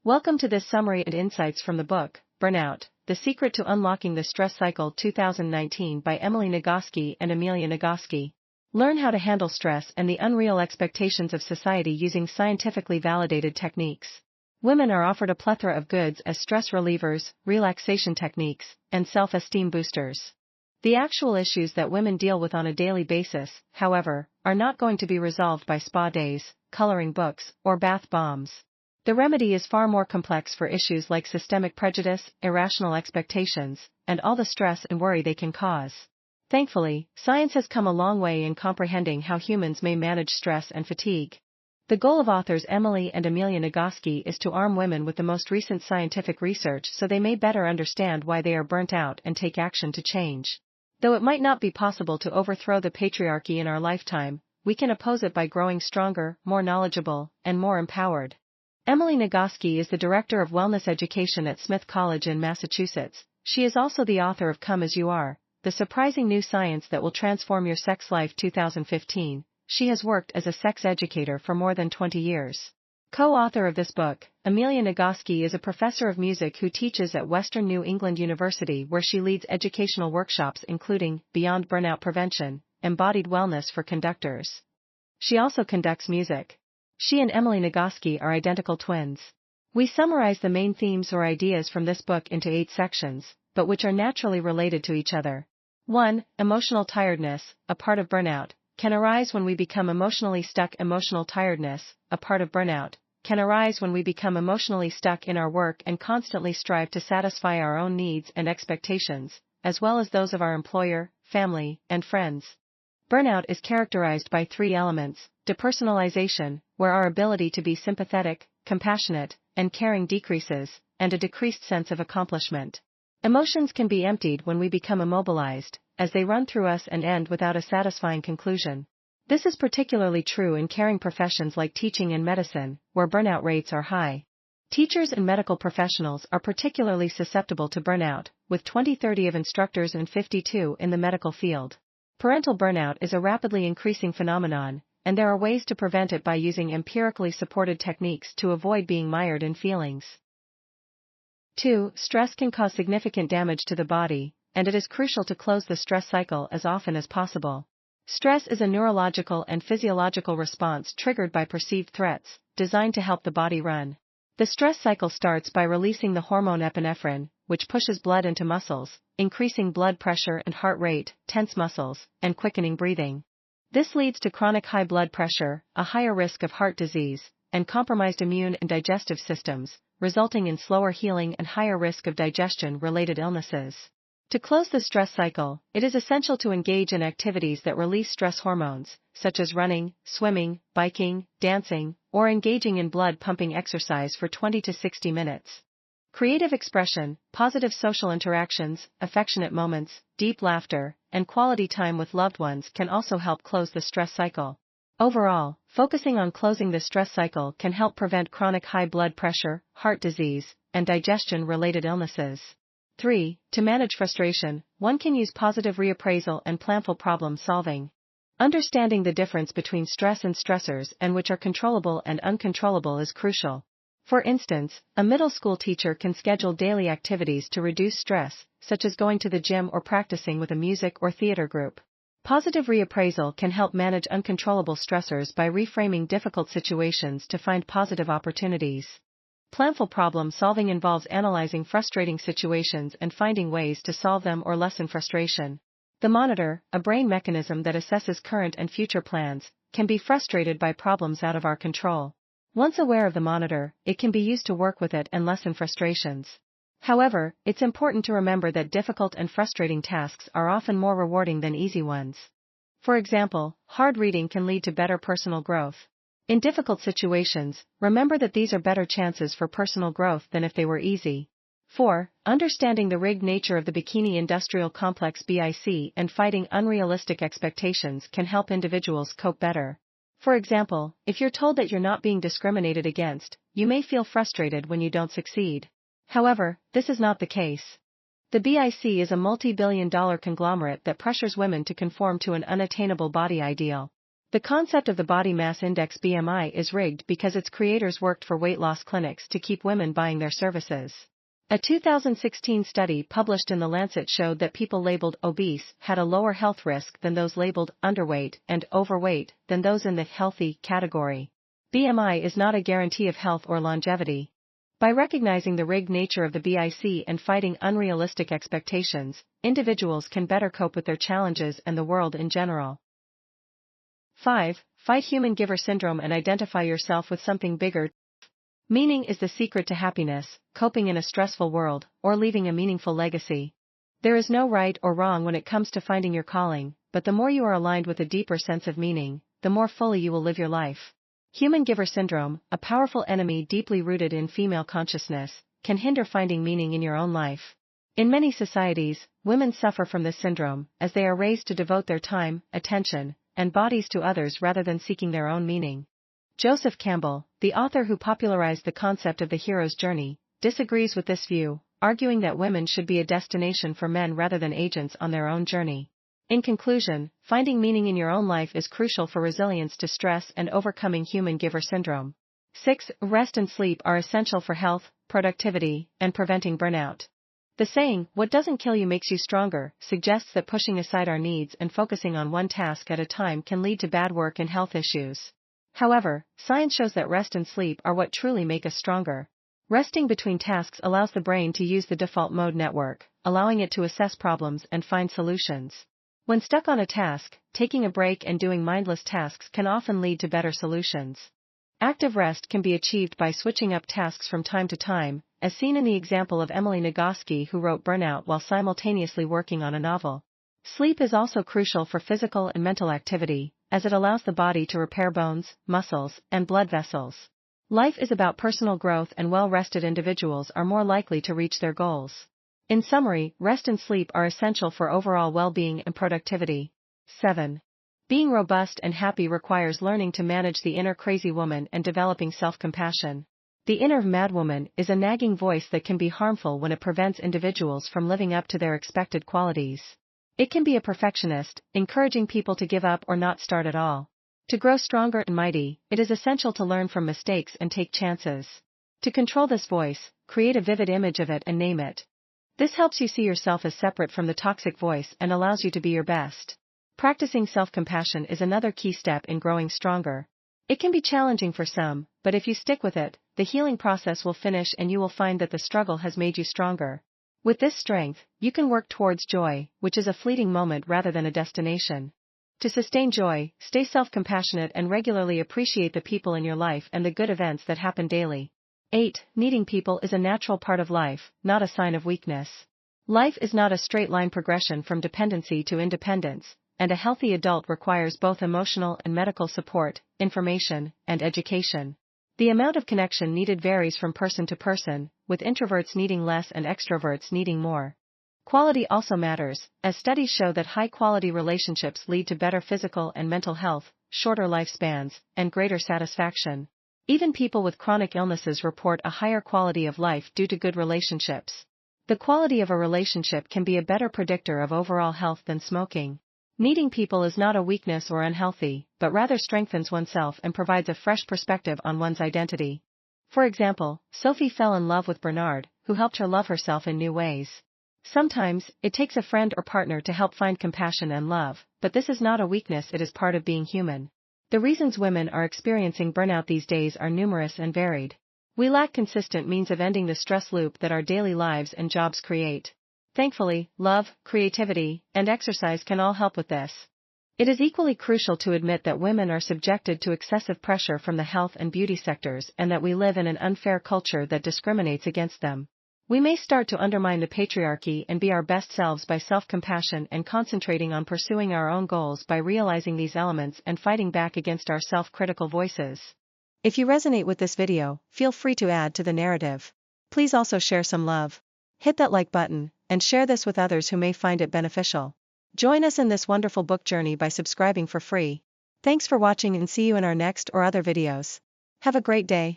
Welcome to this summary and insights from the book, Burnout, The Secret to Unlocking the Stress Cycle 2019 by Emily Nagoski and Amelia Nagoski. Learn how to handle stress and the unreal expectations of society using scientifically validated techniques. Women are offered a plethora of goods as stress relievers, relaxation techniques, and self-esteem boosters. The actual issues that women deal with on a daily basis, however, are not going to be resolved by spa days, coloring books, or bath bombs. The remedy is far more complex for issues like systemic prejudice, irrational expectations, and all the stress and worry they can cause. Thankfully, science has come a long way in comprehending how humans may manage stress and fatigue. The goal of authors Emily and Amelia Nagoski is to arm women with the most recent scientific research so they may better understand why they are burnt out and take action to change. Though it might not be possible to overthrow the patriarchy in our lifetime, we can oppose it by growing stronger, more knowledgeable, and more empowered. Emily Nagoski is the Director of Wellness Education at Smith College in Massachusetts. She is also the author of Come As You Are, The Surprising New Science That Will Transform Your Sex Life 2015. She has worked as a sex educator for more than 20 years. Co-author of this book, Amelia Nagoski is a professor of music who teaches at Western New England University where she leads educational workshops including Beyond Burnout Prevention, Embodied Wellness for Conductors. She also conducts music. She and Emily Nagoski are identical twins. We summarize the main themes or ideas from this book into 8 sections, but which are naturally related to each other. 1. Emotional tiredness, a part of burnout, can arise when we become emotionally stuck. Emotional tiredness, a part of burnout, can arise when we become emotionally stuck in our work and constantly strive to satisfy our own needs and expectations, as well as those of our employer, family, and friends. Burnout is characterized by 3 elements: depersonalization, where our ability to be sympathetic, compassionate, and caring decreases, and a decreased sense of accomplishment. Emotions can be emptied when we become immobilized, as they run through us and end without a satisfying conclusion. This is particularly true in caring professions like teaching and medicine, where burnout rates are high. Teachers and medical professionals are particularly susceptible to burnout, with 20-30 of instructors and 52 in the medical field. Parental burnout is a rapidly increasing phenomenon, and there are ways to prevent it by using empirically supported techniques to avoid being mired in feelings. 2. Stress can cause significant damage to the body, and it is crucial to close the stress cycle as often as possible. Stress is a neurological and physiological response triggered by perceived threats, designed to help the body run. The stress cycle starts by releasing the hormone epinephrine, which pushes blood into muscles, increasing blood pressure and heart rate, tense muscles, and quickening breathing. This leads to chronic high blood pressure, a higher risk of heart disease, and compromised immune and digestive systems, resulting in slower healing and higher risk of digestion-related illnesses. To close the stress cycle, it is essential to engage in activities that release stress hormones, such as running, swimming, biking, dancing, or engaging in blood-pumping exercise for 20 to 60 minutes. Creative expression, positive social interactions, affectionate moments, deep laughter, and quality time with loved ones can also help close the stress cycle. Overall, focusing on closing the stress cycle can help prevent chronic high blood pressure, heart disease, and digestion-related illnesses. 3. To manage frustration, one can use positive reappraisal and planful problem solving. Understanding the difference between stress and stressors and which are controllable and uncontrollable is crucial. For instance, a middle school teacher can schedule daily activities to reduce stress, such as going to the gym or practicing with a music or theater group. Positive reappraisal can help manage uncontrollable stressors by reframing difficult situations to find positive opportunities. Planful problem solving involves analyzing frustrating situations and finding ways to solve them or lessen frustration. The monitor, a brain mechanism that assesses current and future plans, can be frustrated by problems out of our control. Once aware of the monitor, it can be used to work with it and lessen frustrations. However, it's important to remember that difficult and frustrating tasks are often more rewarding than easy ones. For example, hard reading can lead to better personal growth. In difficult situations, remember that these are better chances for personal growth than if they were easy. 4. Understanding the rigged nature of the bikini industrial complex (BIC) and fighting unrealistic expectations can help individuals cope better. For example, if you're told that you're not being discriminated against, you may feel frustrated when you don't succeed. However, this is not the case. The BIC is a multi-billion-dollar conglomerate that pressures women to conform to an unattainable body ideal. The concept of the body mass index BMI is rigged because its creators worked for weight loss clinics to keep women buying their services. A 2016 study published in The Lancet showed that people labeled obese had a lower health risk than those labeled underweight and overweight than those in the healthy category. BMI is not a guarantee of health or longevity. By recognizing the rigged nature of the BIC and fighting unrealistic expectations, individuals can better cope with their challenges and the world in general. 5. Fight human giver syndrome and identify yourself with something bigger. Meaning is the secret to happiness, coping in a stressful world, or leaving a meaningful legacy. There is no right or wrong when it comes to finding your calling, but the more you are aligned with a deeper sense of meaning, the more fully you will live your life. Human giver syndrome, a powerful enemy deeply rooted in female consciousness, can hinder finding meaning in your own life. In many societies, women suffer from this syndrome, as they are raised to devote their time, attention, and bodies to others rather than seeking their own meaning. Joseph Campbell, the author who popularized the concept of the hero's journey, disagrees with this view, arguing that women should be a destination for men rather than agents on their own journey. In conclusion, finding meaning in your own life is crucial for resilience to stress and overcoming human giver syndrome. 6. Rest and sleep are essential for health, productivity, and preventing burnout. The saying, "What doesn't kill you makes you stronger," suggests that pushing aside our needs and focusing on one task at a time can lead to bad work and health issues. However, science shows that rest and sleep are what truly make us stronger. Resting between tasks allows the brain to use the default mode network, allowing it to assess problems and find solutions. When stuck on a task, taking a break and doing mindless tasks can often lead to better solutions. Active rest can be achieved by switching up tasks from time to time, as seen in the example of Amelia Nagoski, who wrote Burnout while simultaneously working on a novel. Sleep is also crucial for physical and mental activity, as it allows the body to repair bones, muscles, and blood vessels. Life is about personal growth, and well-rested individuals are more likely to reach their goals. In summary, rest and sleep are essential for overall well-being and productivity. 7. Being robust and happy requires learning to manage the inner crazy woman and developing self-compassion. The inner madwoman is a nagging voice that can be harmful when it prevents individuals from living up to their expected qualities. It can be a perfectionist, encouraging people to give up or not start at all. To grow stronger and mighty, it is essential to learn from mistakes and take chances. To control this voice, create a vivid image of it and name it. This helps you see yourself as separate from the toxic voice and allows you to be your best. Practicing self-compassion is another key step in growing stronger. It can be challenging for some, but if you stick with it, the healing process will finish and you will find that the struggle has made you stronger. With this strength, you can work towards joy, which is a fleeting moment rather than a destination. To sustain joy, stay self-compassionate and regularly appreciate the people in your life and the good events that happen daily. 8. Needing people is a natural part of life, not a sign of weakness. Life is not a straight line progression from dependency to independence, and a healthy adult requires both emotional and medical support, information, and education. The amount of connection needed varies from person to person, with introverts needing less and extroverts needing more. Quality also matters, as studies show that high-quality relationships lead to better physical and mental health, shorter lifespans, and greater satisfaction. Even people with chronic illnesses report a higher quality of life due to good relationships. The quality of a relationship can be a better predictor of overall health than smoking. Needing people is not a weakness or unhealthy, but rather strengthens oneself and provides a fresh perspective on one's identity. For example, Sophie fell in love with Bernard, who helped her love herself in new ways. Sometimes, it takes a friend or partner to help find compassion and love, but this is not a weakness, it is part of being human. The reasons women are experiencing burnout these days are numerous and varied. We lack consistent means of ending the stress loop that our daily lives and jobs create. Thankfully, love, creativity, and exercise can all help with this. It is equally crucial to admit that women are subjected to excessive pressure from the health and beauty sectors and that we live in an unfair culture that discriminates against them. We may start to undermine the patriarchy and be our best selves by self-compassion and concentrating on pursuing our own goals by realizing these elements and fighting back against our self-critical voices. If you resonate with this video, feel free to add to the narrative. Please also share some love. Hit that like button, and share this with others who may find it beneficial. Join us in this wonderful book journey by subscribing for free. Thanks for watching and see you in our next or other videos. Have a great day.